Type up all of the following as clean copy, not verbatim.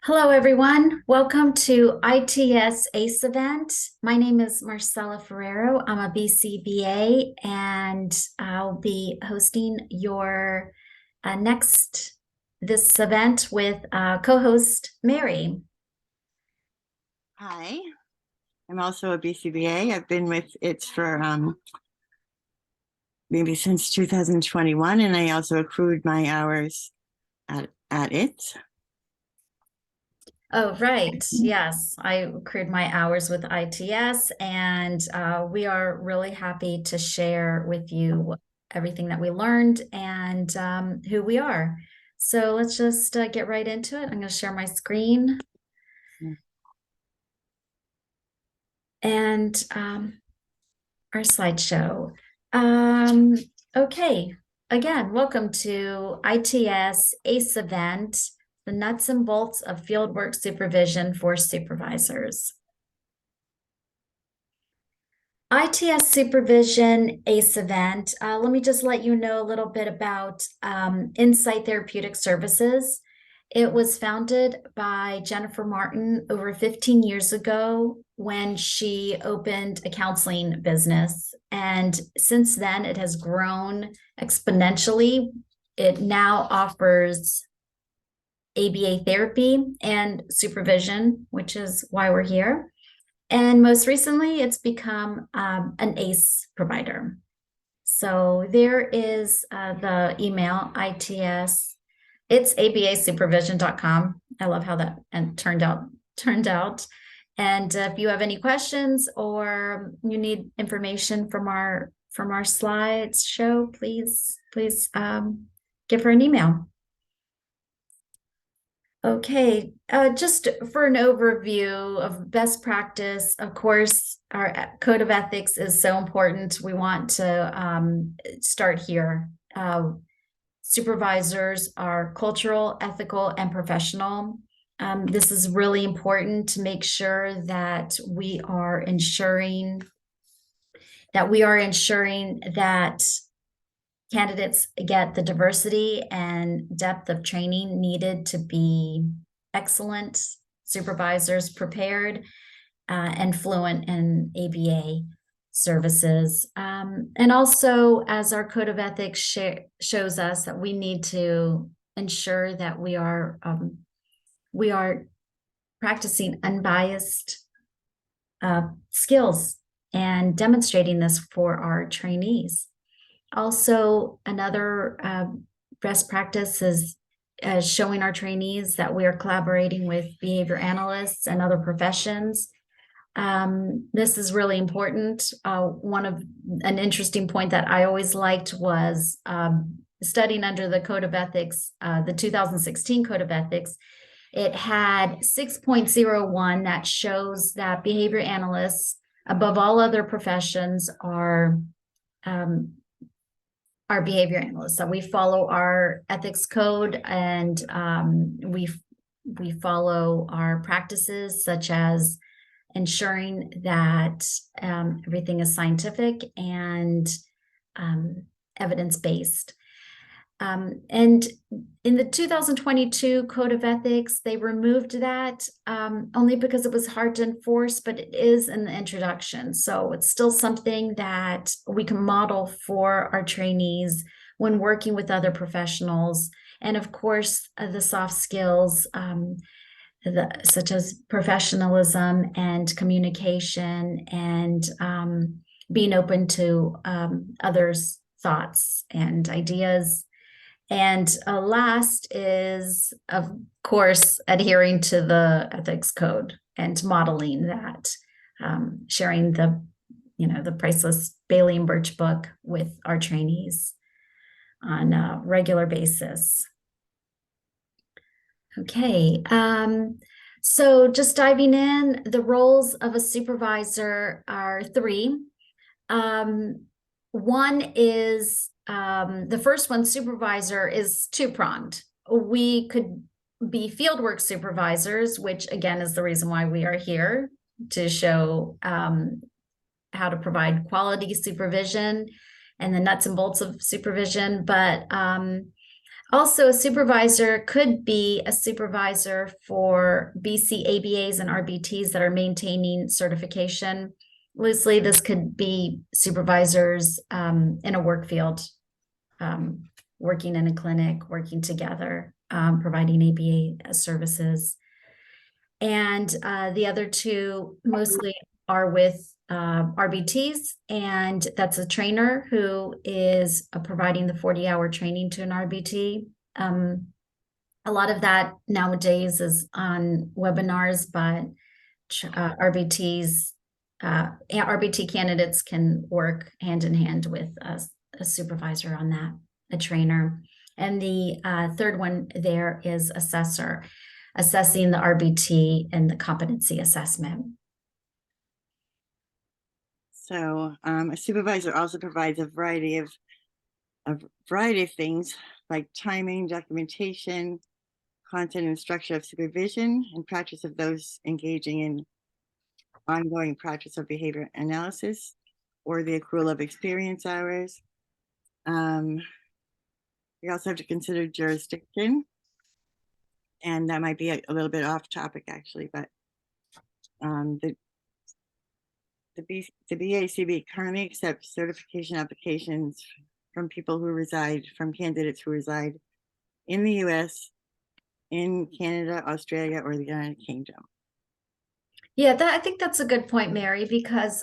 Hello, everyone. Welcome to I.T.S. ACE event. My name is Marcela Ferrero. I'm a BCBA, and I'll be hosting your this event with co-host Mary. Hi, I'm also a BCBA. I've been with it for maybe since 2021, and I also accrued my hours at it. Oh, right. Yes, I accrued my hours with I.T.S, and we are really happy to share with you everything that we learned and who we are. So let's just get right into it. I'm going to share my screen. And our slideshow. Okay, again, welcome to I.T.S. ACE event, the nuts and bolts of fieldwork supervision for supervisors. I.T.S. Supervision ACE event. Let me just let you know a little bit about Insight Therapeutic Services. It was founded by Jennifer Martin over 15 years ago when she opened a counseling business. And since then, it has grown exponentially. It now offers ABA therapy and supervision, which is why we're here. And most recently, it's become an ACE provider. So there is the email, ITS. It's abasupervision.com. I love how that turned out. And if you have any questions or you need information from our slides show, please give her an email. Okay, just for an overview of best practice, of course, our code of ethics is so important. We want to start here. Supervisors are cultural, ethical, and professional. This is really important to make sure that we are ensuring that candidates get the diversity and depth of training needed to be excellent supervisors, prepared and fluent in ABA services. And also, as our code of ethics shows us, that we need to ensure that we are practicing unbiased skills and demonstrating this for our trainees. Also, another best practice is showing our trainees that we are collaborating with behavior analysts and other professions. This is really important. An interesting point that I always liked was studying under the Code of Ethics, the 2016 Code of Ethics. It had 6.01 that shows that behavior analysts, above all other professions, are behavior analysts. So we follow our ethics code, and we follow our practices, such as ensuring that everything is scientific and evidence-based. And in the 2022 Code of Ethics, they removed that only because it was hard to enforce, but it is in the introduction. So it's still something that we can model for our trainees when working with other professionals. And of course, the soft skills, such as professionalism and communication and being open to others' thoughts and ideas. And last is, of course, adhering to the ethics code and modeling that, sharing the priceless Bailey and Birch book with our trainees on a regular basis. Okay, so just diving in, the roles of a supervisor are three. One is, the first one, supervisor, is two-pronged. We could be fieldwork supervisors, which again is the reason why we are here, to show how to provide quality supervision and the nuts and bolts of supervision. But Also, a supervisor could be a supervisor for BCABAs and RBTs that are maintaining certification. Loosely, this could be supervisors in a work field, working in a clinic, working together, providing ABA services. And the other two mostly are with RBTs, and that's a trainer who is providing the 40-hour training to an RBT. A lot of that nowadays is on webinars, but RBT candidates can work hand in hand with a supervisor on that, a trainer. And the third one there is assessor, assessing the RBT and the competency assessment. So a supervisor also provides a variety of things like timing, documentation, content and structure of supervision, and practice of those engaging in ongoing practice of behavior analysis, or the accrual of experience hours. We also have to consider jurisdiction, and that might be a little bit off topic actually, but the BACB currently accepts certification applications from candidates who reside in the US, in Canada, Australia, or the United Kingdom. Yeah, I think that's a good point, Mary, because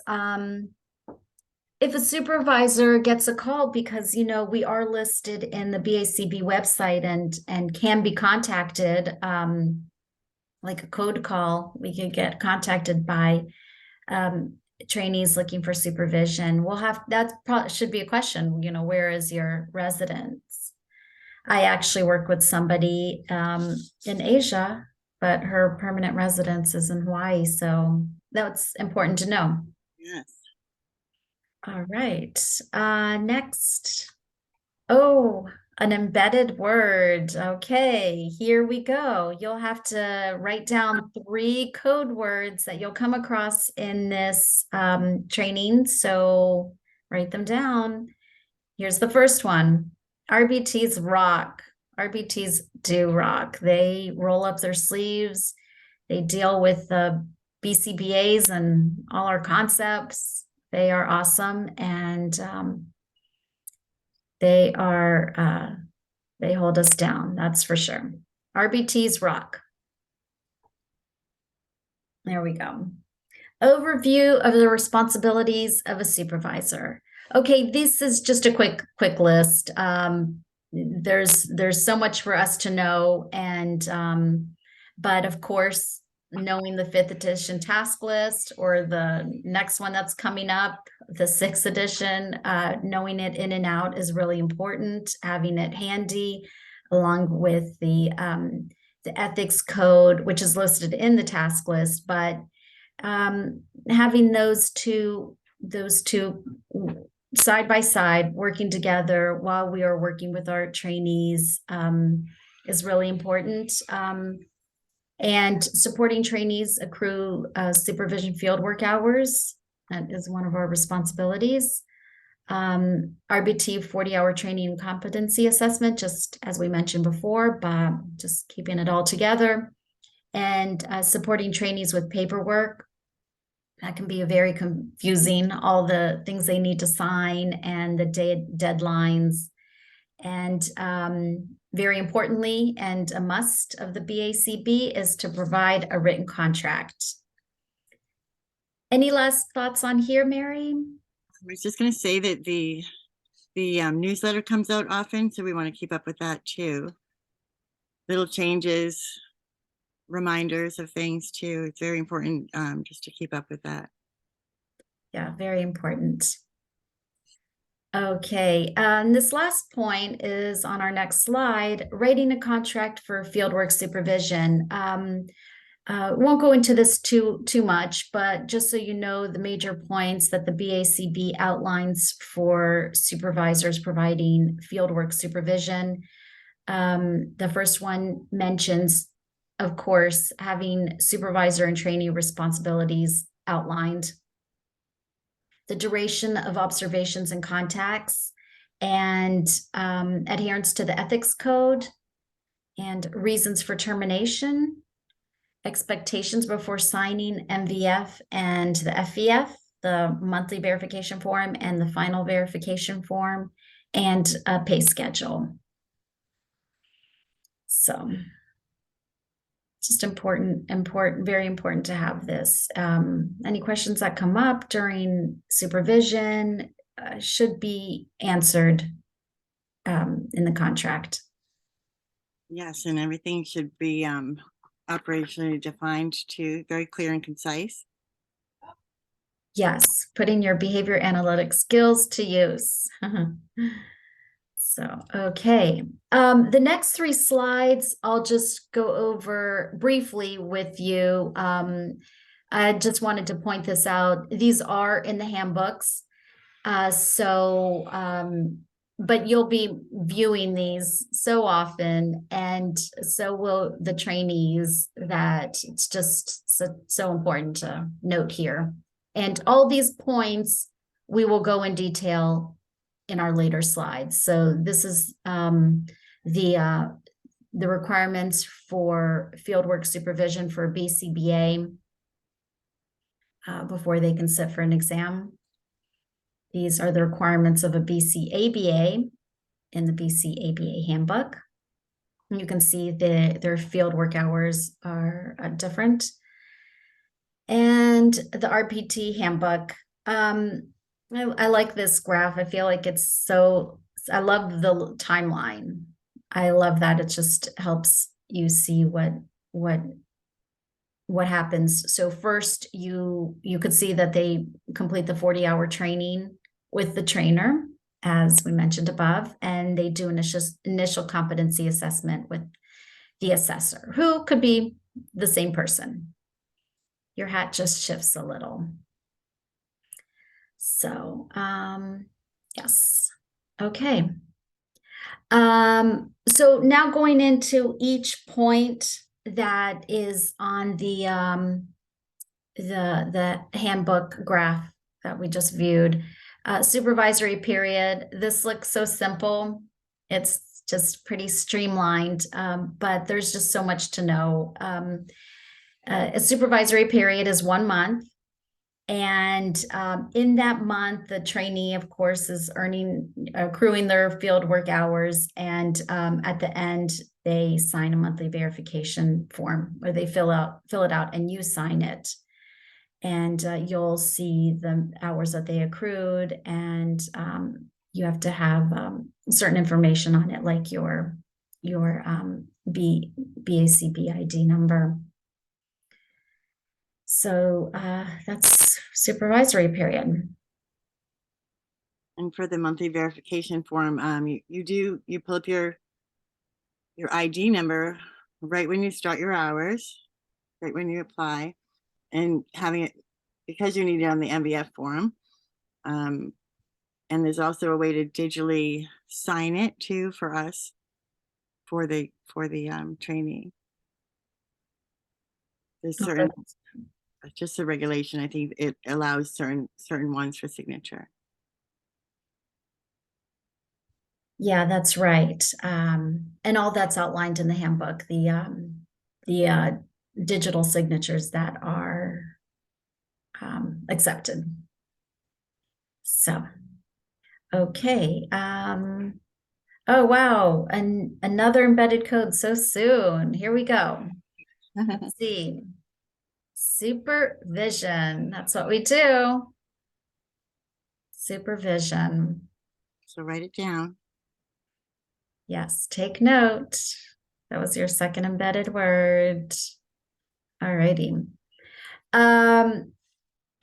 if a supervisor gets a call, because we are listed in the BACB website and can be contacted, like a code call, we could get contacted by trainees looking for supervision. That probably should be a question, where is your residence? I actually work with somebody in Asia, but her permanent residence is in Hawaii, so that's important to know. Yes. All right. Next. Oh, an embedded word. Okay, here we go. You'll have to write down 3 code words that you'll come across in this training. So write them down. Here's the first one. RBTs rock. RBTs do rock. They roll up their sleeves. They deal with the BCBAs and all our concepts. They are awesome, and they hold us down, that's for sure. RBTs rock. There we go. Overview of the responsibilities of a supervisor. Okay, this is just a quick list. There's so much for us to know, and but of course, knowing the 5th edition task list or the next one that's coming up, the 6th edition, knowing it in and out is really important. Having it handy, along with the ethics code, which is listed in the task list, but having those two side by side, working together while we are working with our trainees is really important. And supporting trainees accrue supervision fieldwork hours. That is one of our responsibilities. RBT 40-hour training and competency assessment, just as we mentioned before, but just keeping it all together. And supporting trainees with paperwork. That can be very confusing, all the things they need to sign and the deadlines. And very importantly, and a must of the BACB, is to provide a written contract. Any last thoughts on here, Mary? I was just going to say that the newsletter comes out often, so we want to keep up with that too. Little changes, reminders of things too. It's very important just to keep up with that. Yeah, very important. Okay, this last point is on our next slide, writing a contract for fieldwork supervision. Won't go into this too much, but just so you know, the major points that the BACB outlines for supervisors providing fieldwork supervision. The first one mentions, of course, having supervisor and trainee responsibilities outlined, the duration of observations and contacts, and adherence to the ethics code, and reasons for termination, expectations before signing MVF and the FVF, the monthly verification form and the final verification form, and a pay schedule. So just important, very important to have this. Any questions that come up during supervision should be answered in the contract. Yes, and everything should be operationally defined too, very clear and concise. Yes, putting your behavior analytic skills to use. So, okay. The next 3 slides, I'll just go over briefly with you. I just wanted to point this out. These are in the handbooks. But you'll be viewing these so often, and so will the trainees, that it's just so important to note here. And all these points we will go in detail in our later slides. So this is the requirements for fieldwork supervision for BCBA before they can sit for an exam. These are the requirements of a BCABA in the BCABA handbook. You can see their fieldwork hours are different. And the RPT handbook. I like this graph. I feel like I love the timeline. I love that. It just helps you see what happens. So first you could see that they complete the 40-hour training with the trainer, as we mentioned above, and they do an initial competency assessment with the assessor, who could be the same person. Your hat just shifts a little. So, yes. Okay. So now going into each point that is on the handbook graph that we just viewed. Supervisory period. This looks so simple. It's just pretty streamlined, but there's just so much to know. A supervisory period is 1 month. And in that month, the trainee, of course, is accruing their fieldwork hours. And at the end, they sign a monthly verification form where they fill it out and you sign it. And you'll see the hours that they accrued, and you have to have certain information on it, like your BACB ID number. So that's supervisory period. And for the monthly verification form, you pull up your ID number right when you start your hours, right when you apply, and having it, because you need it on the MVF form. And there's also a way to digitally sign it too for us, for the trainee. There's certain, just a regulation. I think it allows certain ones for signature. Yeah, that's right. And all that's outlined in the handbook, the digital signatures that are accepted. So, okay. Oh, wow. And another embedded code so soon. Here we go. Let's see. Supervision. That's what we do. Supervision. So write it down. Yes, take note. That was your second embedded word. All righty.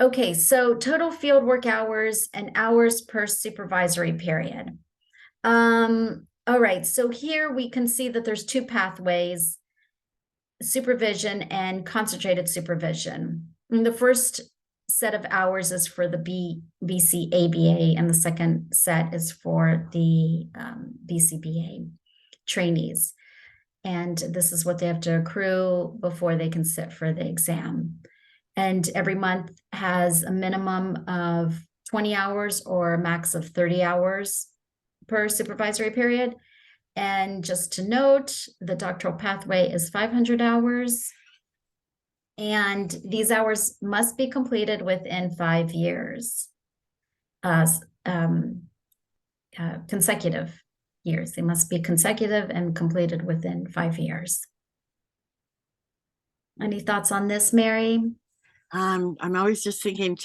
Okay, so total fieldwork hours and hours per supervisory period. All right, so here we can see that there's 2 pathways, supervision and concentrated supervision. And the first set of hours is for the BCABA, and the second set is for the BCBA trainees. And this is what they have to accrue before they can sit for the exam. And every month has a minimum of 20 hours or a max of 30 hours. per supervisory period. And just to note, the doctoral pathway is 500 hours. And these hours must be completed within 5 years, consecutive years. They must be consecutive and completed within 5 years. Any thoughts on this, Mary? I'm always just thinking,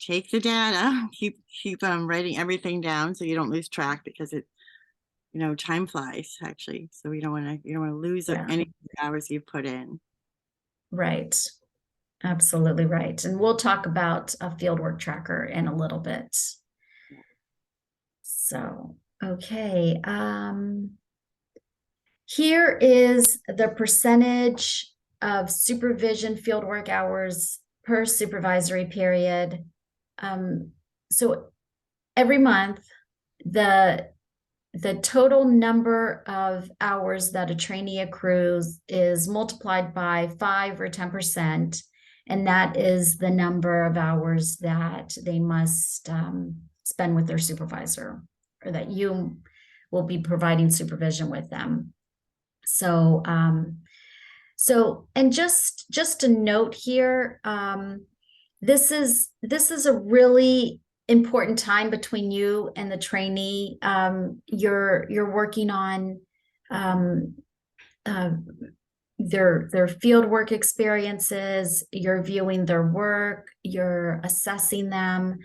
take the data, keep writing everything down so you don't lose track, because it, time flies actually. So you don't want to lose any hours you've put in. Right. Absolutely right. And we'll talk about a fieldwork tracker in a little bit. So, okay. Here is the percentage of supervision fieldwork hours per supervisory period. So every month, the total number of hours that a trainee accrues is multiplied by 5 or 10%. And that is the number of hours that they must spend with their supervisor, or that you will be providing supervision with them. So, and just a note here, this is a really important time between you and the trainee. You're working on their field work experiences, you're viewing their work, you're assessing them.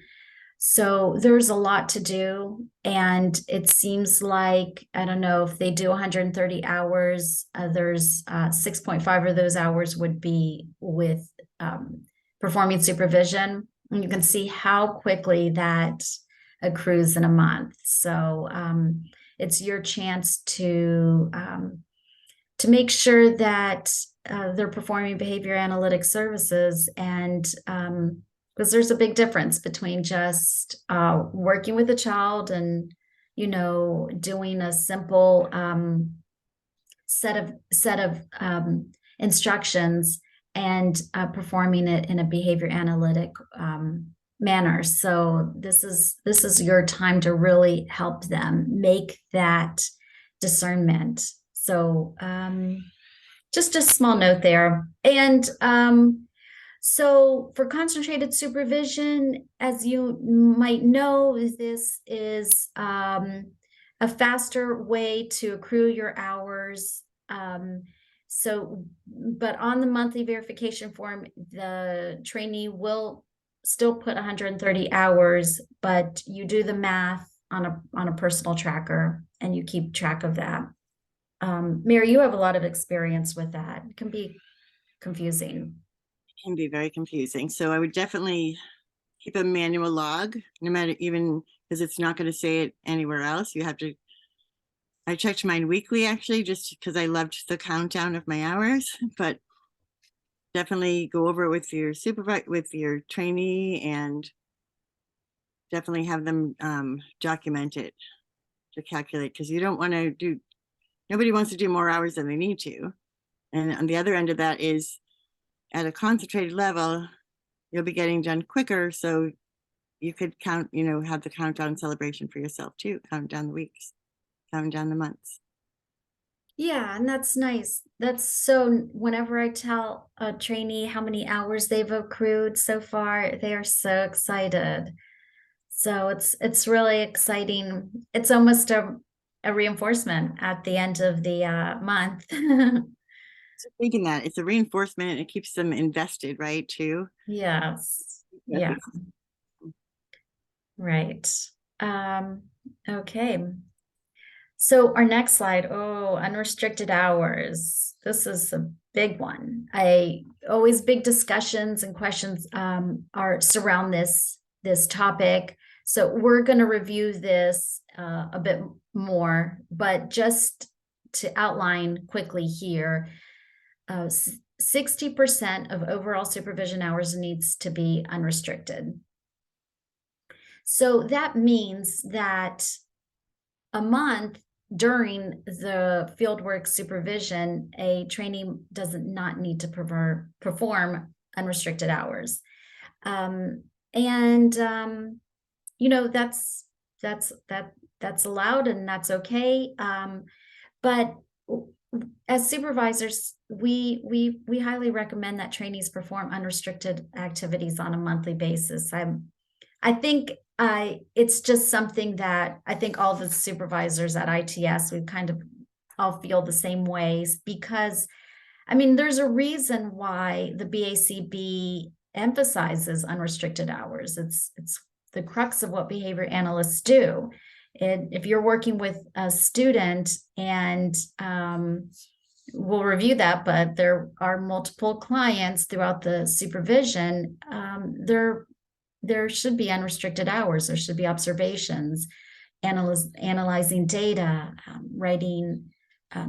So there's a lot to do. And it seems like, I don't know, if they do 130 hours, there's 6.5 of those hours would be with performing supervision. And you can see how quickly that accrues in a month. So it's your chance to make sure that they're performing behavior analytic services, and because there's a big difference between just working with a child and doing a simple set of instructions and performing it in a behavior analytic manner. So this is your time to really help them make that discernment. So just a small note there. And so for concentrated supervision, as you might know, this is a faster way to accrue your hours. But on the monthly verification form, the trainee will still put 130 hours, but you do the math on a personal tracker and you keep track of that. Mary, you have a lot of experience with that. It can be confusing. It can be very confusing. So I would definitely keep a manual log, no matter, even because it's not going to say it anywhere else. You have to. I checked mine weekly, actually, just because I loved the countdown of my hours, but definitely go over it with your supervisor, with your trainee, and definitely have them document it to calculate, because you don't want to do, nobody wants to do more hours than they need to. And on the other end of that is, at a concentrated level, you'll be getting done quicker. So you could count, have the countdown celebration for yourself too, count down the weeks, count down the months. Yeah, and that's nice. That's so, whenever I tell a trainee how many hours they've accrued so far, they are so excited. So it's really exciting. It's almost a reinforcement at the end of the month. So thinking that it's a reinforcement, and it keeps them invested, right, too? Yes. Yeah. Right. Okay. So our next slide, unrestricted hours. This is a big one. Always big discussions and questions are surround this topic. So we're going to review this a bit more, but just to outline quickly here, 60% of overall supervision hours needs to be unrestricted. So that means that a month during the fieldwork supervision, a trainee does not need to perform unrestricted hours. That's that's allowed and that's okay. But as supervisors, we highly recommend that trainees perform unrestricted activities on a monthly basis. I think it's just something that I think all the supervisors at I.T.S. we kind of all feel the same ways, because I mean, there's a reason why the BACB emphasizes unrestricted hours. It's the crux of what behavior analysts do. If you're working with a student, and we'll review that, but there are multiple clients throughout the supervision, there should be unrestricted hours. There should be observations, analyzing data, writing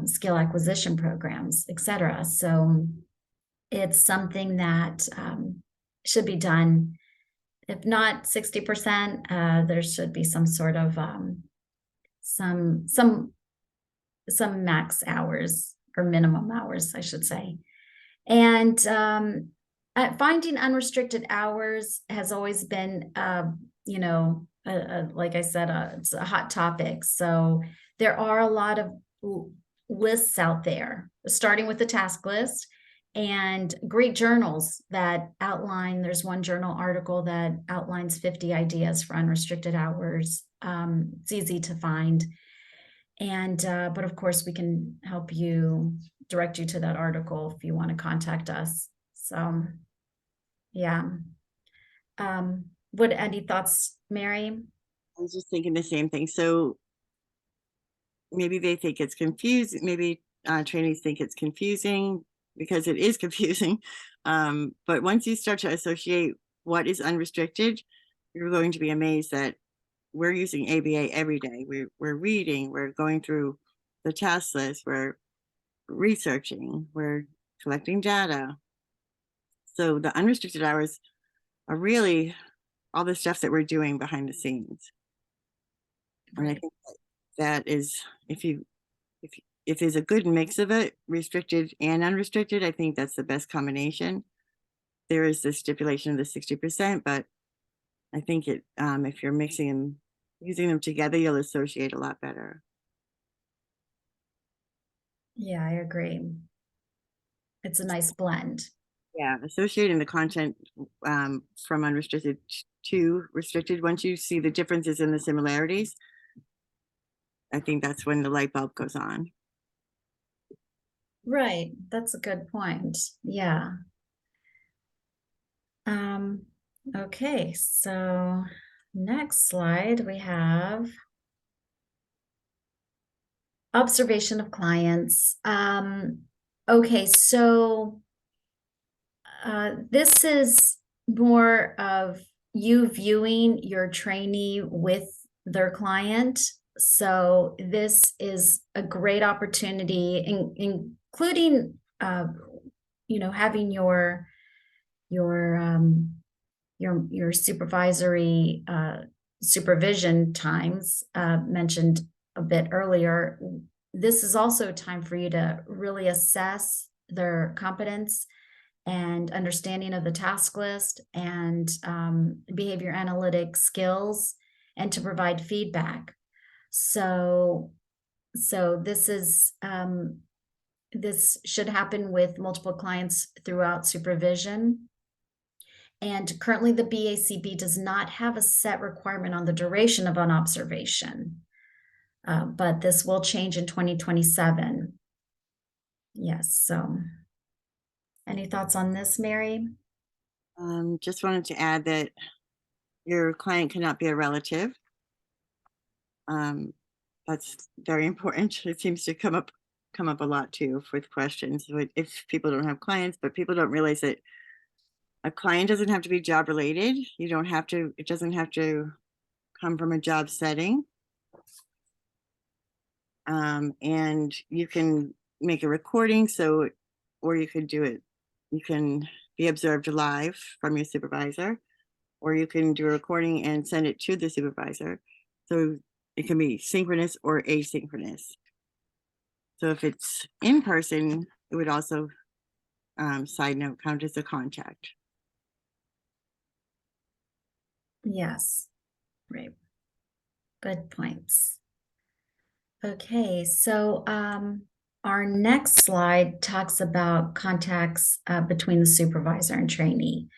skill acquisition programs, etc. So it's something that should be done. If not 60%, there should be some sort of some max hours or minimum hours, I should say. And finding unrestricted hours has always been, like I said, it's a hot topic. So there are a lot of lists out there, starting with the task list, and great journals that outline. There's one journal article that outlines 50 ideas for unrestricted hours. It's easy to find. And but of course we can help you, direct you to that article if you want to contact us. So yeah. What any thoughts, Mary? I was just thinking the same thing. So maybe they think it's confusing. Maybe trainees think it's confusing, because it is confusing. But once you start to associate what is unrestricted, you're going to be amazed that we're using ABA every day. We're reading, we're going through the task list, we're researching, we're collecting data. So the unrestricted hours are really all the stuff that we're doing behind the scenes. And I think that is, if there's a good mix of it, restricted and unrestricted, I think that's the best combination. There is the stipulation of the 60%, but I think if you're mixing them, using them together, you'll associate a lot better. Yeah, I agree. It's a nice blend. Yeah, associating the content from unrestricted to restricted, once you see the differences in the similarities, I think that's when the light bulb goes on. Right, that's a good point. Yeah. Okay, so next slide we have observation of clients. Okay, so this is more of you viewing your trainee with their client. So this is a great opportunity, including having your supervisory supervision times mentioned a bit earlier. This is also a time for you to really assess their competence and understanding of the task list and behavior analytic skills, and to provide feedback. So this should happen with multiple clients throughout supervision. And currently the BACB does not have a set requirement on the duration of an observation, but this will change in 2027. Yes, so any thoughts on this, Mary? Just wanted to add that your client cannot be a relative. That's very important. It seems to come up a lot too with questions if people don't have clients, but people don't realize that a client doesn't have to be job related. It doesn't have to come from a job setting. And you can make a recording, or you could do it. You can be observed live from your supervisor, or you can do a recording and send it to the supervisor. So it can be synchronous or asynchronous. So if it's in person, it would also, side note, count as a contact. Yes, right. Good points. Okay, so our next slide talks about contacts between the supervisor and trainee.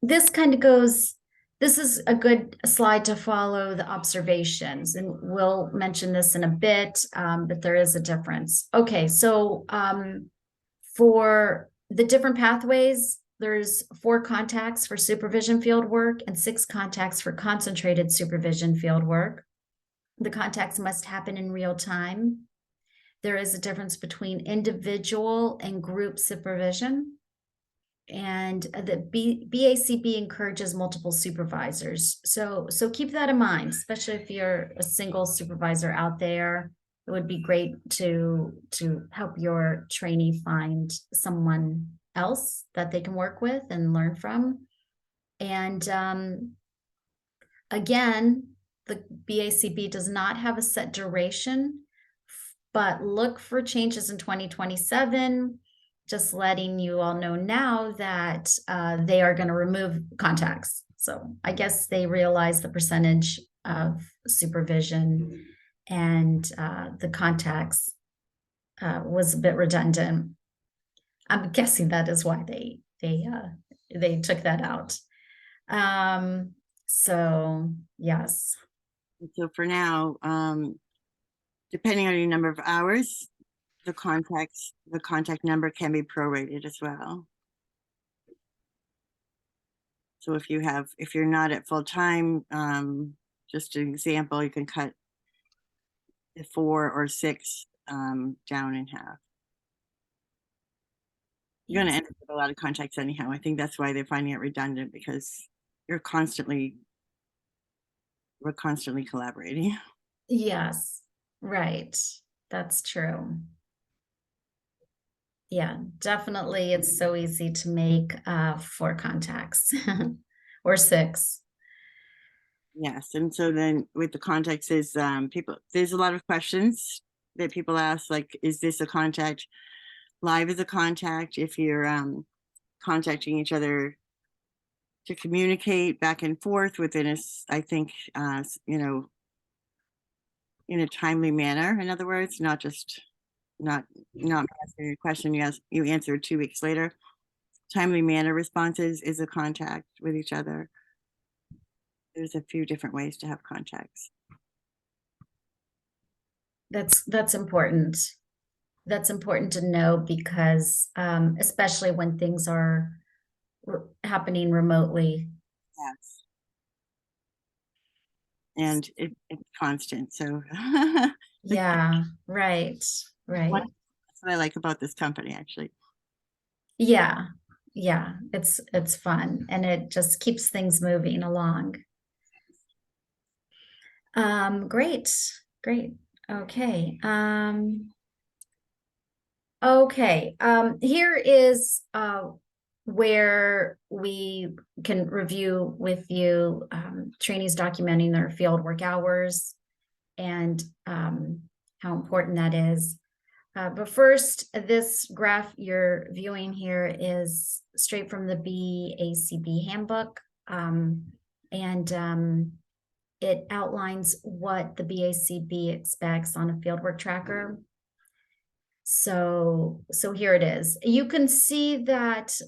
This kind of goes, this is a good slide to follow the observations, and we'll mention this in a bit, but there is a difference. Okay, so for the different pathways, there's 4 contacts for supervision field work and 6 contacts for concentrated supervision field work. The contacts must happen in real time. There is a difference between individual and group supervision. And the BACB encourages multiple supervisors. So keep that in mind, especially if you're a single supervisor out there. It would be great to help your trainee find someone else that they can work with and learn from. And again, the BACB does not have a set duration, but look for changes in 2027. Just letting you all know now that they are going to remove contacts. So I guess they realize the percentage of supervision and the contacts was a bit redundant. I'm guessing that is why they took that out. So yes. So for now, depending on your number of hours, the contact number can be prorated as well. So if you're not at full time, just an example, you can cut the 4 or 6 down in half. You're going to end up with a lot of contacts anyhow. I think that's why they're finding it redundant, because we're constantly collaborating. Yes, right. That's true. Yeah, definitely. It's so easy to make 4 contacts or 6. Yes, and so then with the contacts is there's a lot of questions that people ask, like, is this a contact? Live is a contact if you're contacting each other to communicate back and forth within I think in a timely manner. In other words, not answering your question you answer 2 weeks later. Timely manner responses is a contact with each other. There's a few different ways to have contacts. That's important. That's important to know because especially when things are happening remotely. Yes. And it's constant. So Yeah, right. that's what I like about this company, actually. Yeah. Yeah, it's fun and it just keeps things moving along. Great. Great. Okay. Okay. Here is where we can review with you trainees documenting their field work hours and how important that is. But first, this graph you're viewing here is straight from the BACB handbook. It outlines what the BACB expects on a fieldwork tracker. So here it is. You can see that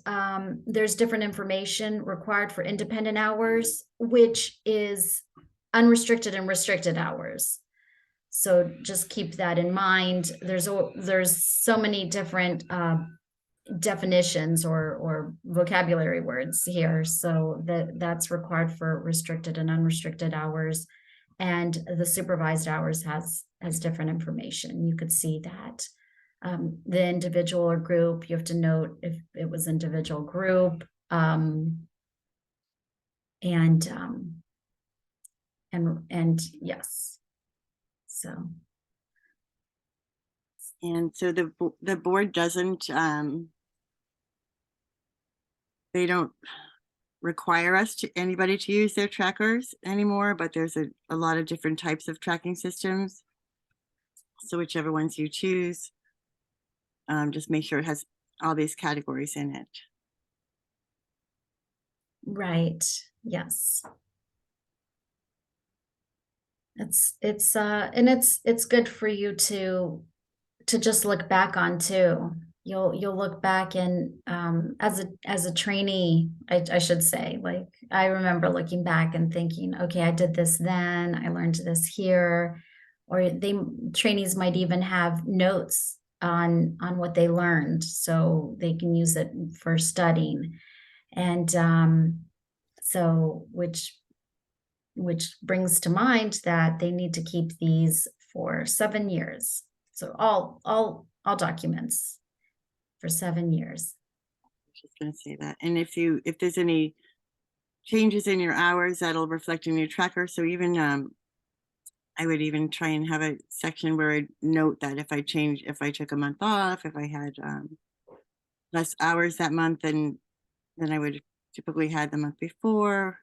there's different information required for independent hours, which is unrestricted and restricted hours. So just keep that in mind. There's so many different definitions or vocabulary words here. So that's required for restricted and unrestricted hours. And the supervised hours has different information. You could see that. The individual or group, you have to note if it was individual group, and yes. So. And so the board doesn't, they don't require anybody to use their trackers anymore, but there's a lot of different types of tracking systems. So whichever ones you choose, just make sure it has all these categories in it. Right. Yes. It's good for you to just look back on too. You'll look back and as a trainee, I should say, like I remember looking back and thinking, okay, I did this then, I learned this here, or trainees might even have notes on what they learned so they can use it for studying. And so which brings to mind that they need to keep these for 7 years. So all documents for 7 years. Just gonna say that. And if there's any changes in your hours, that'll reflect in your tracker. So even I would even try and have a section where I note that if I took a month off, if I had less hours that month than I would typically had the month before,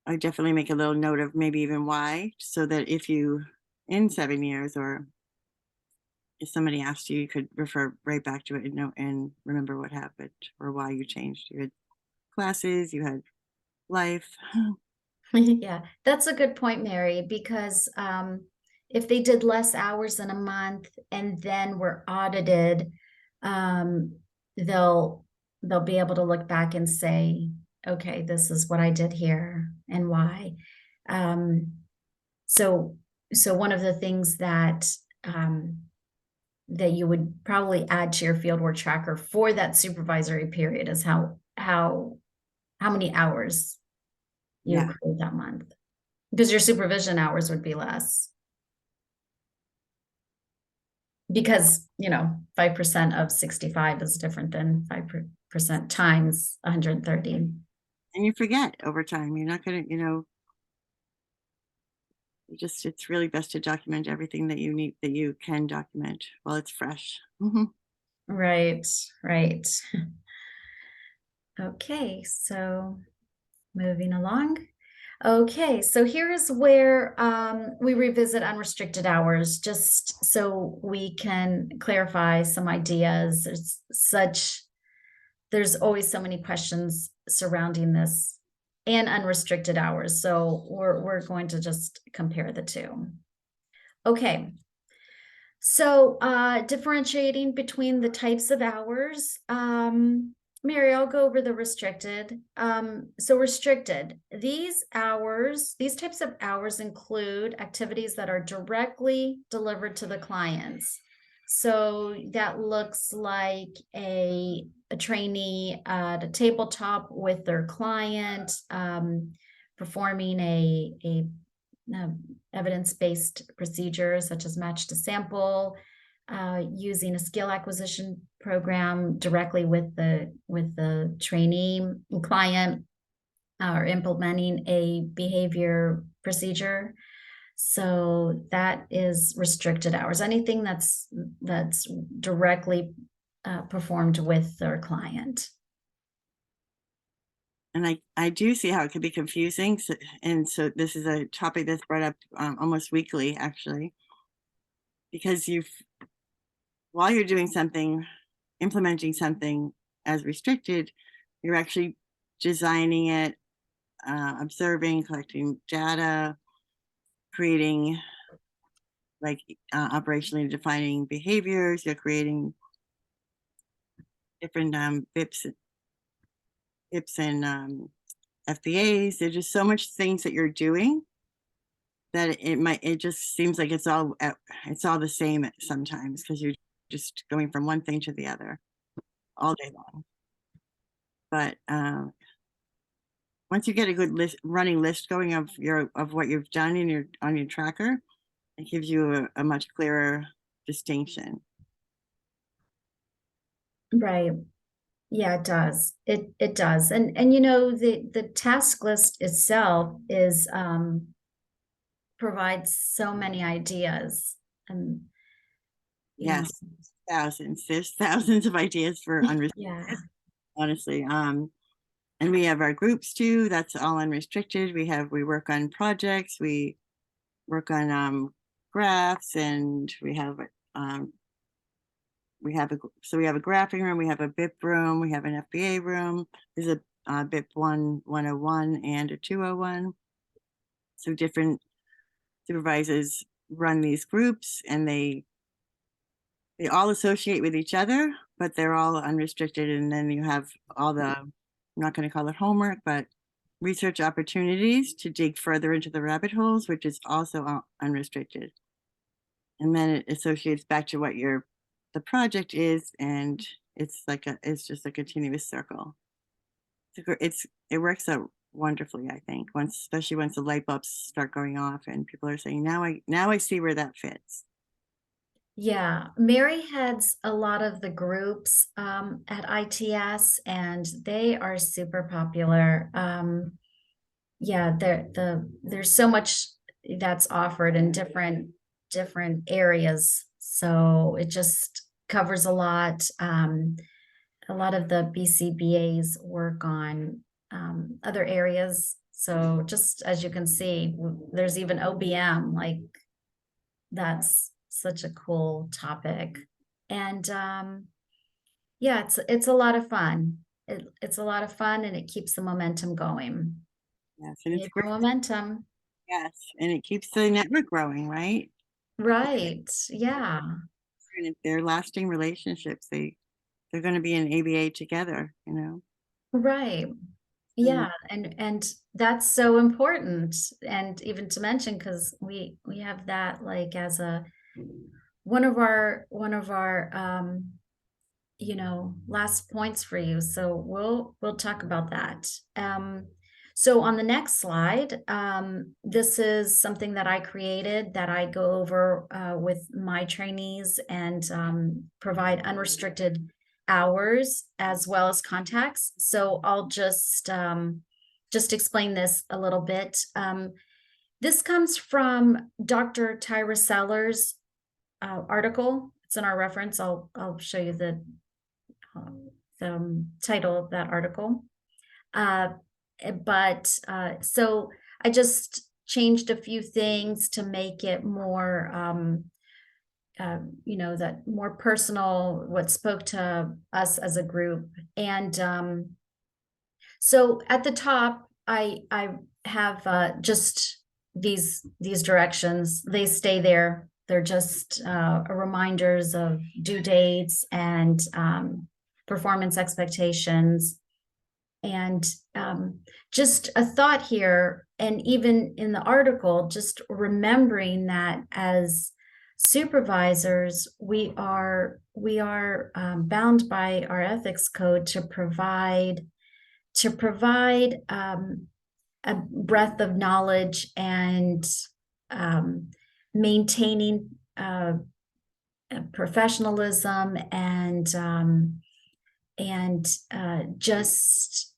I definitely make a little note of maybe even why, so that if you in 7 years, or if somebody asked you, you could refer right back to it and know and remember what happened or why you changed. You had classes, you had life. Yeah, that's a good point, Mary, because if they did less hours in a month and then were audited, um, they'll be able to look back and say, okay, this is what I did here and why. So so one of the things that you would probably add to your fieldwork tracker for that supervisory period is how many hours you Yeah. accrued that month, because your supervision hours would be less, because 5% of 65 is different than 5% times 130. And you forget over time. You're not gonna, it's really best to document everything that you need, that you can document while it's fresh. Right, right. Okay, so moving along. Okay, so here is where we revisit unrestricted hours, just so we can clarify some ideas. There's always so many questions surrounding this and unrestricted hours. So we're going to just compare the two. Okay, so differentiating between the types of hours. Mary, I'll go over the restricted. So restricted, these types of hours include activities that are directly delivered to the clients. So that looks like a trainee at a tabletop with their client, performing a evidence-based procedures such as match to sample, using a skill acquisition program directly with the trainee client, or implementing a behavior procedure. So that is restricted hours. Anything that's directly performed with their client. And I do see how it could be confusing. And so this is a topic that's brought up almost weekly, actually, because while you're doing something, implementing something as restricted, you're actually designing it, observing, collecting data, creating, like operationally defining behaviors. You're creating different BIPs and FBAs. There's just so much things that you're doing that it just seems like it's all the same sometimes, because you're just going from one thing to the other all day long. But once you get a good running list going of what you've done on your tracker, it gives you a much clearer distinction. Right. Yeah, it does. It does. And the task list itself is provides so many ideas. And Yes, there's thousands of ideas for unrestricted. Yeah. Honestly. And we have our groups too. That's all unrestricted. We work on projects, we work on graphs, and we have a graphing room, we have a BIP room, we have an FBA room. There's a BIP 101 and a 201. So different supervisors run these groups, and they all associate with each other, but they're all unrestricted. And then you have all the, I'm not going to call it homework, but research opportunities to dig further into the rabbit holes, which is also unrestricted. And then it associates back to what the project is, and it's just a continuous circle. It works out wonderfully, I think, especially once the light bulbs start going off and people are saying, now I see where that fits. Yeah, Mary heads a lot of the groups at I.T.S, and they are super popular. Yeah, there's so much that's offered in different areas, so it just covers a lot. A lot of the BCBAs work on other areas. So just as you can see, there's even OBM, like that's such a cool topic. And yeah, it's a lot of fun. It's a lot of fun, and it keeps the momentum going. Yes, and it's Need more great. momentum. Yes, and it keeps the network growing, right? Right. Yeah. And if they're lasting relationships, they're going to be in ABA together, Right. And Yeah, and that's so important, and even to mention, because we have that like as a one of our last points for you. So we'll talk about that. So on the next slide, this is something that I created that I go over with my trainees, and provide unrestricted hours as well as contacts. So I'll just explain this a little bit. This comes from Dr. Tyra Sellers' article. It's in our reference. I'll show you the title of that article. So I just changed a few things to make it more, that more personal, what spoke to us as a group. And so at the top, I have just these directions. They stay there. They're just reminders of due dates and performance expectations. And just a thought here, and even in the article, just remembering that as supervisors, we are bound by our ethics code to provide a breadth of knowledge, and maintaining professionalism, and just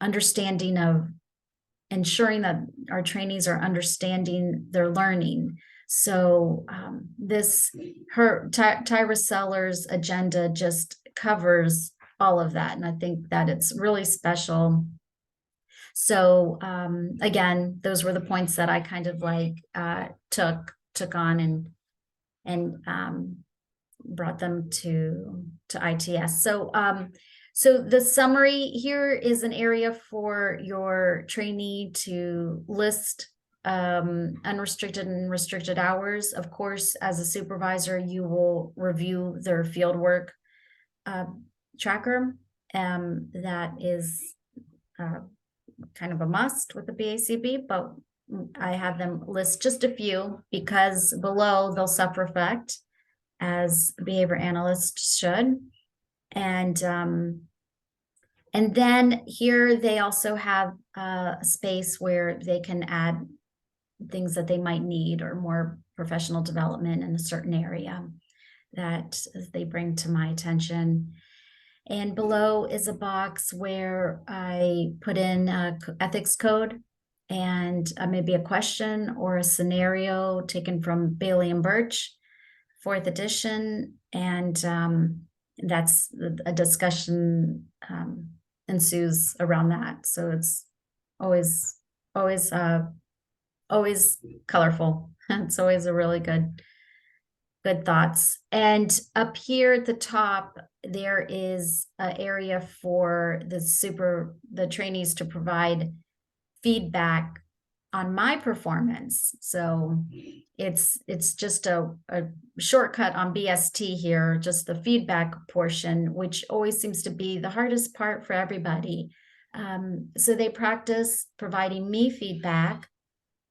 understanding of ensuring that our trainees are understanding their learning. So Tyra Sellers' agenda just covers all of that, and I think that it's really special. So again, those were the points that I kind of like took on and brought them to I.T.S. So the summary here is an area for your trainee to list unrestricted and restricted hours. Of course, as a supervisor, you will review their fieldwork tracker. That is kind of a must with the BACB, but I have them list just a few, because below they'll self-reflect as behavior analysts should. And then here they also have a space where they can add things that they might need, or more professional development in a certain area that they bring to my attention. And below is a box where I put in ethics code, and maybe a question or a scenario taken from Bailey and Birch, 4th edition. And that's a discussion ensues around that. So it's always colorful. It's always a really good thoughts. And up here at the top, there is an area for the trainees to provide feedback my performance. So it's just a shortcut on BST here, just the feedback portion, which always seems to be the hardest part for everybody. So they practice providing me feedback,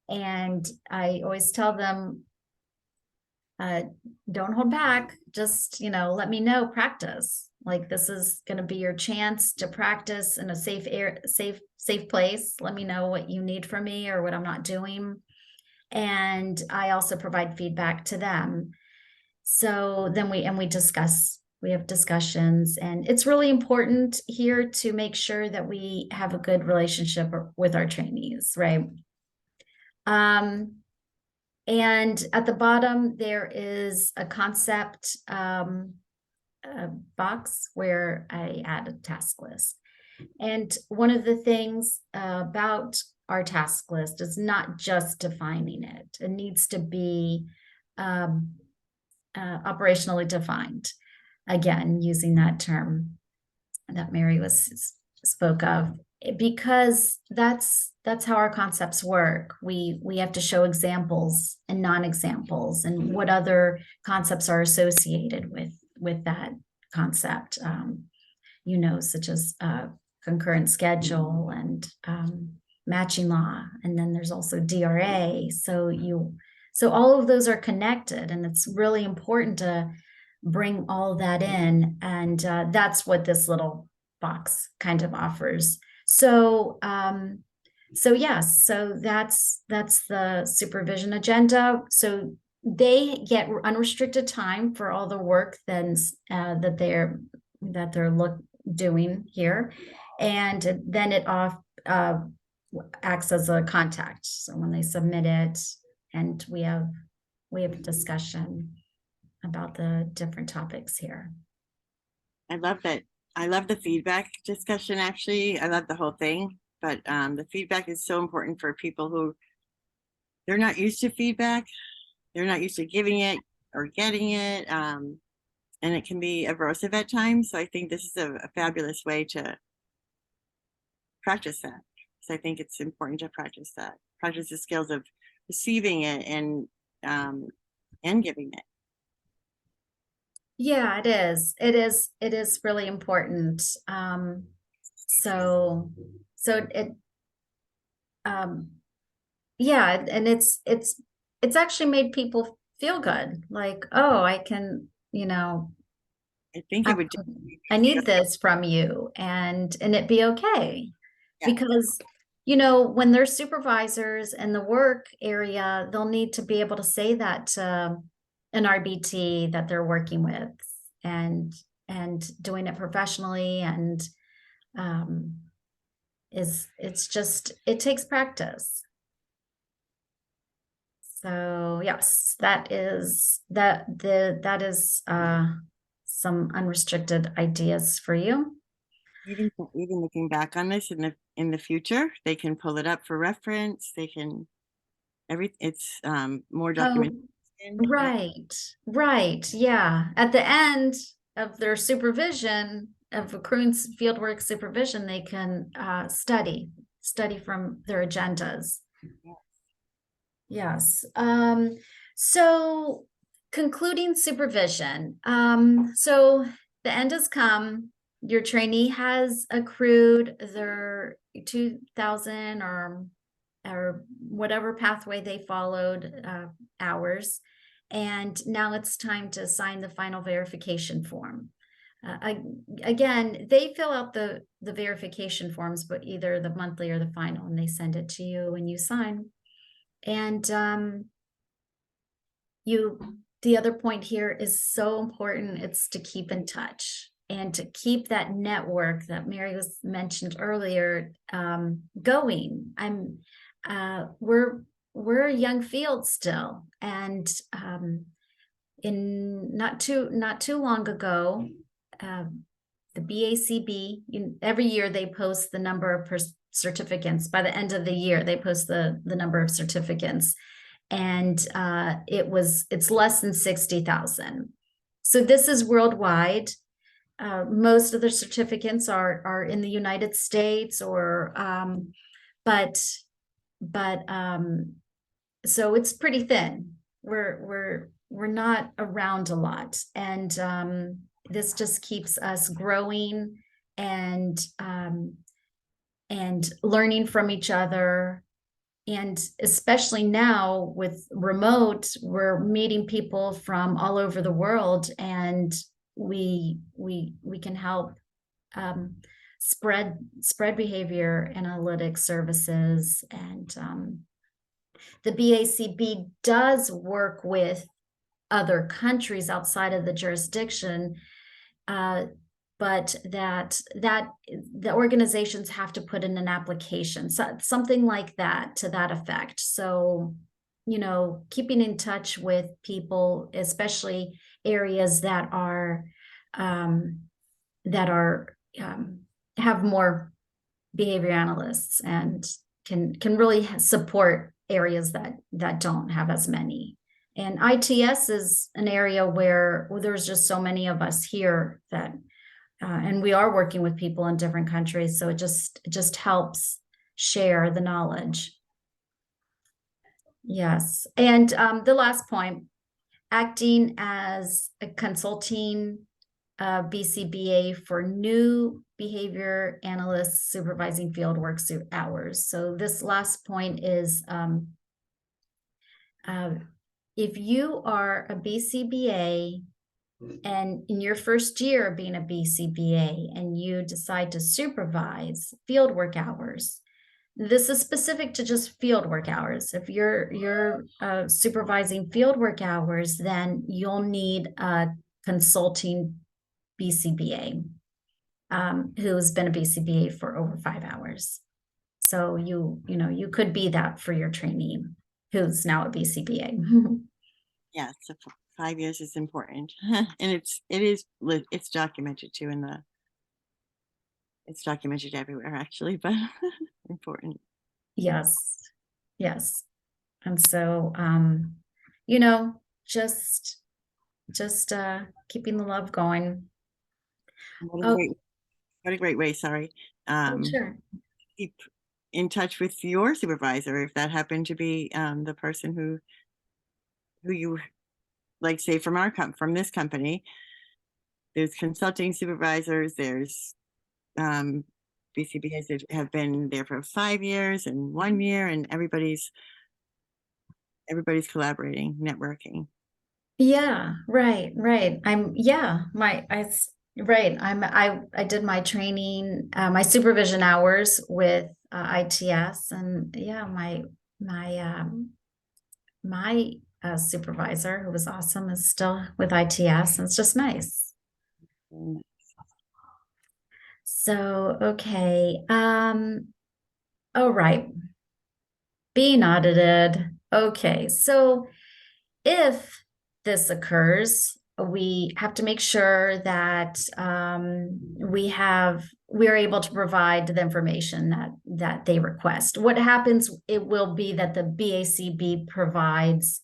and I always tell them, don't hold back, just, let me know, practice. Like, this is going to be your chance to practice in a safe place. Let me know what you need from me or what I'm not doing. And I also provide feedback to them. So then we have discussions, and it's really important here to make sure that we have a good relationship with our trainees, right? And at the bottom, there is a concept box where I add a task list. And one of the things about our task list is not just defining it. It needs to be operationally defined. Again, using that term that Mary spoke of, because that's how our concepts work. We have to show examples and non-examples, and what other concepts are associated with that concept, such as concurrent schedule and matching law, and then there's also DRA. So all of those are connected, and it's really important to bring all that in, and that's what this little box kind of offers. So yes, so that's the supervision agenda. So they get unrestricted time for all the work then that they're doing here, and then it acts as a contact. So when they submit it, and we have a discussion about the different topics here. I love that. I love the feedback discussion, actually. I love the whole thing, but the feedback is so important for people who they're not used to feedback. They're not used to giving it or getting it. And it can be aversive at times. So I think this is a fabulous way to practice that. So I think it's important to practice that, practice the skills of receiving it and giving it. Yeah, it is. It is really important. So it, yeah, and it's actually made people feel good. Like, oh, I can, I think it would. I need this from you, and it be okay. Yeah. Because, when they're supervisors in the work area, they'll need to be able to say that to an RBT that they're working with, and doing it professionally, and it takes practice. So yes, that is some unrestricted ideas for you. Even looking back on this in the future, they can pull it up for reference. They can it's more documentation. Right. Yeah. At the end of their supervision, of accruing fieldwork supervision, they can study from their agendas. Yes. So concluding supervision. So the end has come. Your trainee has accrued their 2,000 or whatever pathway they followed hours. And now it's time to sign the final verification form. Again, they fill out the verification forms, but either the monthly or the final, and they send it to you and you sign. And the other point here is so important. It's to keep in touch and to keep that network that Mary was mentioned earlier going. We're a young field still, and in not too long ago, the BACB, every year they post the number of certificates. By the end of the year, they post the number of certificates, and it's less than 60,000. So this is worldwide. Most of the certificates are in the United States, but but so it's pretty thin. We're not around a lot, and this just keeps us growing and learning from each other. And especially now with remote, we're meeting people from all over the world, and we can help spread behavior analytics services. And the BACB does work with other countries outside of the jurisdiction, but that the organizations have to put in an application, so something like that, to that effect. So, keeping in touch with people, especially areas that are have more behavior analysts and can really support areas that don't have as many. And I.T.S is an area where there's just so many of us here that and we are working with people in different countries, so it just helps share the knowledge. Yes. And the last point, acting as a consulting BCBA for new behavior analysts supervising fieldwork hours. So this last point is if you are a BCBA and in your first year of being a BCBA and you decide to supervise fieldwork hours, this is specific to just fieldwork hours. If you're supervising fieldwork hours, then you'll need a consulting BCBA who has been a BCBA for over 5 hours. So you could be that for your trainee who's now a BCBA. Yeah, so 5 years is important. And it's documented too it's documented everywhere actually, but important. Yes. And so just keeping the love going. What a great way, sorry. Sure. Keep in touch with your supervisor if that happened to be the person who you, like, say from this company. There's consulting supervisors, there's BCBAs that have been there for 5 years and 1 year, and everybody's collaborating, networking. Yeah, right. I did my training, my supervision hours with I.T.S, and yeah, my supervisor, who was awesome, is still with I.T.S, and it's just nice. So, okay. All right. Being audited. Okay. So if this occurs, we have to make sure that we're able to provide the information that they request. What happens, it will be that the BACB provides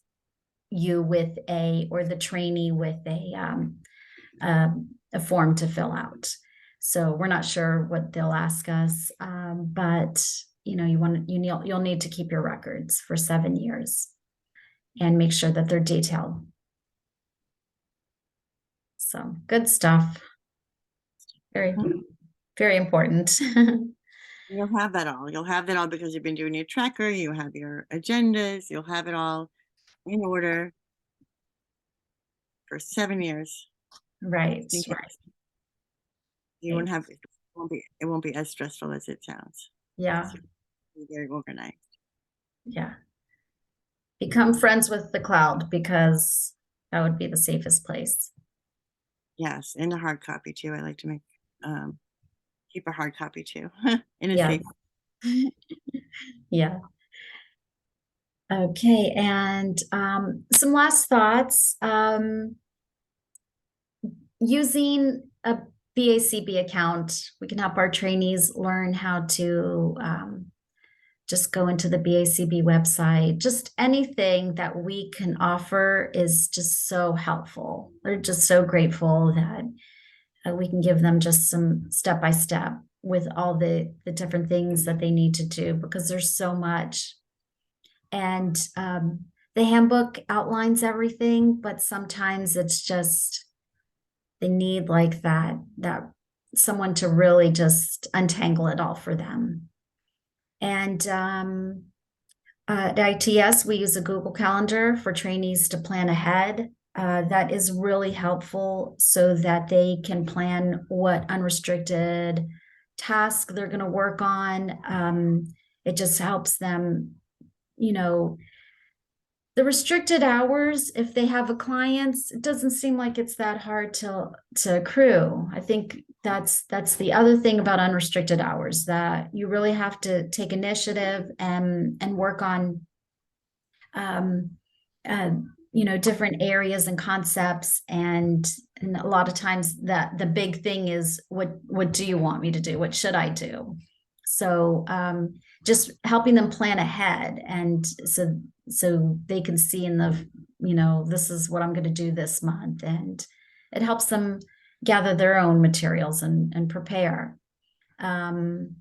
you with or the trainee with a form to fill out. So we're not sure what they'll ask us, but you'll need to keep your records for 7 years and make sure that they're detailed. So good stuff. Very, very important. You'll have that all. You'll have that all because you've been doing your tracker, you have your agendas, you'll have it all in order for 7 years. Right. You won't have, it won't be as stressful as it sounds. Yeah. Be very organized. Yeah. Become friends with the cloud, because that would be the safest place. Yes, and a hard copy too. I like to make keep a hard copy too in a Yeah. safe. Yeah. Okay, and some last thoughts. Using a BACB account, we can help our trainees learn how to just go into the BACB website. Just anything that we can offer is just so helpful. We're just so grateful that we can give them just some step-by-step with all the different things that they need to do, because there's so much. And the handbook outlines everything, but sometimes it's just they need like that someone to really just untangle it all for them. And at I.T.S, we use a Google Calendar for trainees to plan ahead. That is really helpful so that they can plan what unrestricted task they're going to work on. It just helps them, you know, the restricted hours, if they have a client, it doesn't seem like it's that hard to accrue. I think that's the other thing about unrestricted hours, that you really have to take initiative and work on um, uh, different areas and concepts, and a lot of times that the big thing is what do you want me to do? What should I do? So just helping them plan ahead, and so they can see in the this is what I'm going to do this month, and it helps them gather their own materials and prepare. And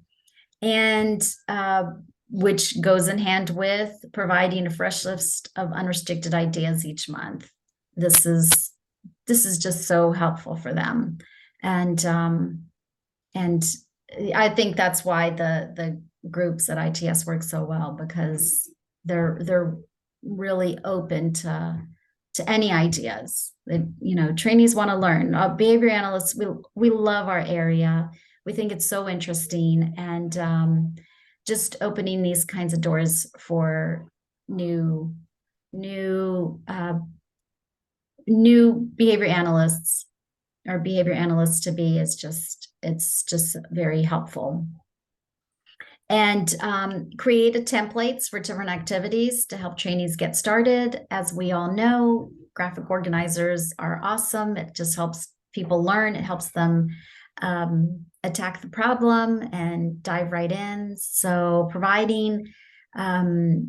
which goes in hand with providing a fresh list of unrestricted ideas each month. This is just so helpful for them, and I think that's why the groups at I.T.S work so well, because they're really open to any ideas. Trainees want to learn. Behavior analysts, we love our area. We think it's so interesting, and just opening these kinds of doors for new behavior analysts or behavior analysts to be it's just very helpful. And created templates for different activities to help trainees get started. As we all know, graphic organizers are awesome. It just helps people learn. It helps them attack the problem and dive right in. So providing data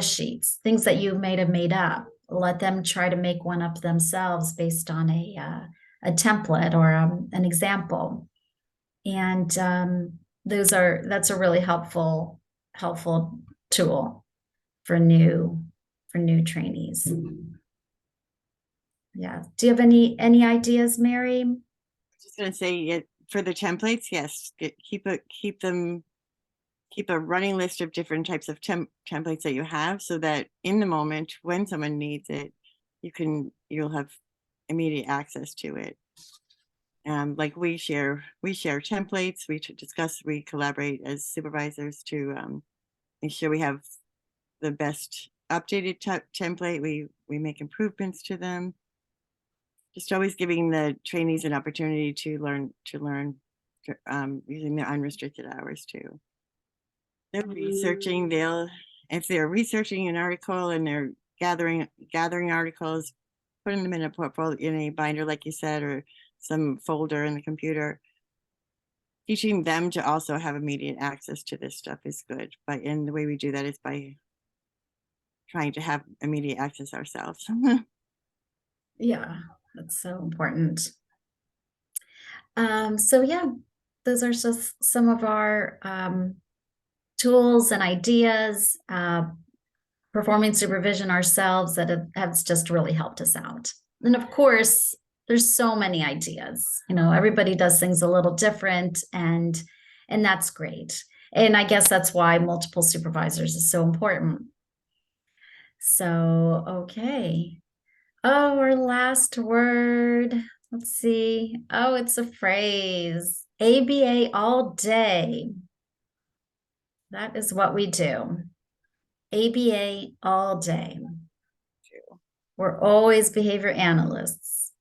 sheets, things that you may have made up, let them try to make one up themselves based on a template or an example. And that's a really helpful tool for new trainees. Yeah. Do you have any ideas, Mary? I was just going to say, for the templates, yes, keep a running list of different types of templates that you have, so that in the moment when someone needs it, you'll have immediate access to it. Like we share templates, we collaborate as supervisors to make sure we have the best updated template. We make improvements to them. Just always giving the trainees an opportunity to learn using their unrestricted hours too. They're researching, if they're researching an article and they're gathering articles, putting them in a portfolio, in a binder, like you said, or some folder in the computer. Teaching them to also have immediate access to this stuff is good. And the way we do that is by trying to have immediate access ourselves. Yeah, that's so important. So yeah, those are just some of our tools and ideas, performing supervision ourselves that has just really helped us out. And of course, there's so many ideas. Everybody does things a little different, and that's great. And I guess that's why multiple supervisors is so important. So, okay. Oh, our last word. Let's see. Oh, it's a phrase. ABA all day. That is what we do. ABA all day. We're always behavior analysts.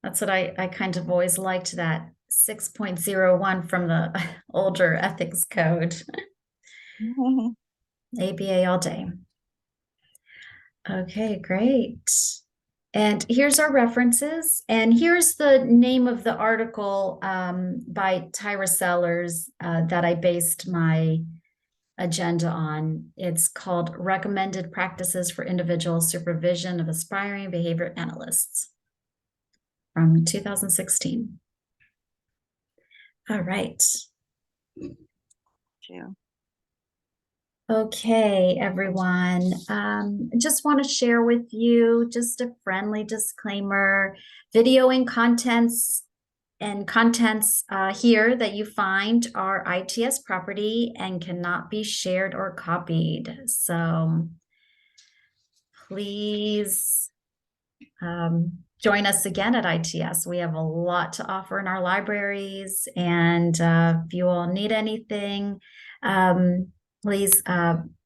That's what I kind of always liked, that 6.01 from the older ethics code. ABA all day. Okay, great. And here's our references. And here's the name of the article by Tyra Sellers that I based my agenda on. It's called Recommended Practices for Individual Supervision of Aspiring Behavior Analysts from 2016. All right. Yeah. Okay, everyone. Just want to share with you just a friendly disclaimer. Video and contents here that you find are I.T.S. property and cannot be shared or copied. So please join us again at I.T.S. We have a lot to offer in our libraries, and if you all need anything, please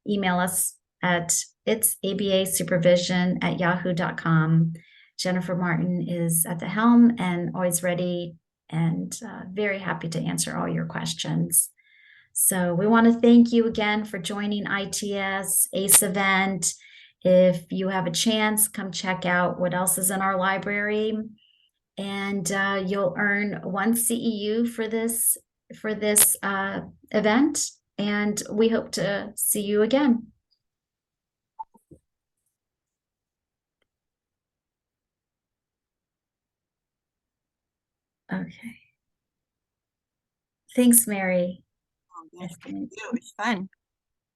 email us at it's ABA supervision at yahoo.com. Jennifer Martin is at the helm and always ready and very happy to answer all your questions. So we want to thank you again for joining I.T.S. ACE event. If you have a chance, come check out what else is in our library, and you'll earn 1 CEU for this event. And we hope to see you again. Okay. Thanks, Mary. Oh, yes, thank you. It was fun.